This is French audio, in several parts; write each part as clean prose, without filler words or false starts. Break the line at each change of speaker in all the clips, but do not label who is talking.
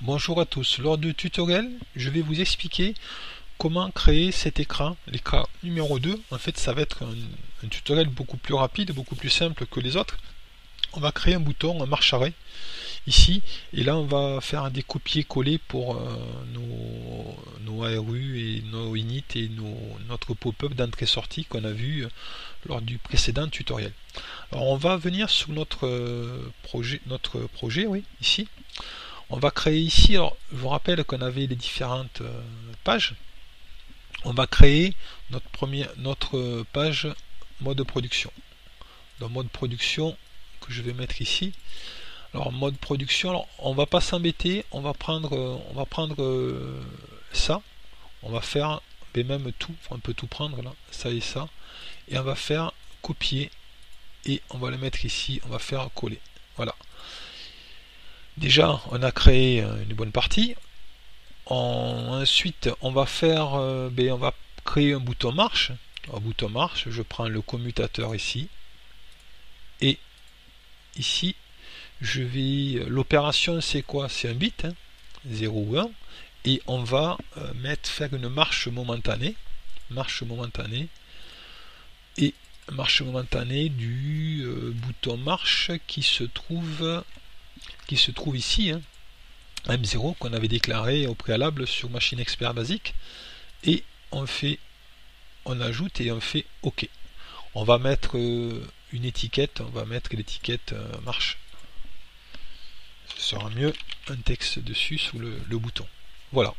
Bonjour à tous, lors du tutoriel, je vais vous expliquer comment créer cet écran, l'écran numéro 2. En fait, ça va être un tutoriel beaucoup plus rapide, beaucoup plus simple que les autres. On va créer un bouton en marche arrêt, ici, et là on va faire des copier-coller pour nos ARU et nos init et notre pop-up d'entrée-sortie qu'on a vu lors du précédent tutoriel. Alors on va venir sur notre projet, oui, ici. On va créer ici, alors je vous rappelle qu'on avait les différentes pages. On va créer notre page mode production. Dans mode production, que je vais mettre ici. Alors mode production, alors, on va pas s'embêter, on va prendre ça, on va faire même tout, on peut tout prendre là, ça et ça, et on va faire copier et on va le mettre ici, on va faire coller. Voilà. Déjà, on a créé une bonne partie. Ensuite, on va faire, on va créer un bouton marche. Un bouton marche, je prends le commutateur ici, et ici, je vais. L'opération, c'est quoi? C'est un bit, 0 ou 1, et on va faire une marche momentanée, et marche momentanée du bouton marche qui se trouve ici, M0 qu'on avait déclaré au préalable sur Machine Expert Basique, et on ajoute et on fait OK. On va mettre une étiquette, on va mettre l'étiquette marche. Ce sera mieux, un texte dessus sous le bouton. Voilà.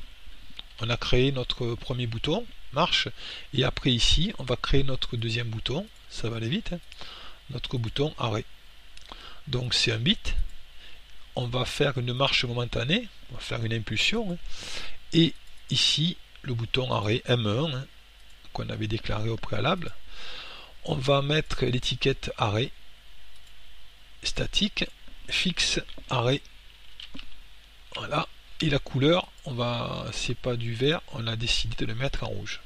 On a créé notre premier bouton, marche, et après ici, on va créer notre deuxième bouton, ça va aller vite, notre bouton arrêt. Donc c'est un bit. On va faire une marche momentanée, on va faire une impulsion, et ici le bouton arrêt M1 qu'on avait déclaré au préalable. On va mettre l'étiquette arrêt statique, fixe, arrêt. Voilà. Et la couleur, c'est pas du vert, on a décidé de le mettre en rouge.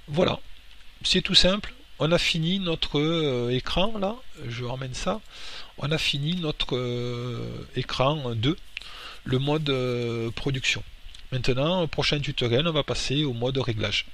Voilà, c'est tout simple. On a fini notre écran là, je ramène ça. On a fini notre écran 2, le mode production. Maintenant, au prochain tutoriel, on va passer au mode réglage.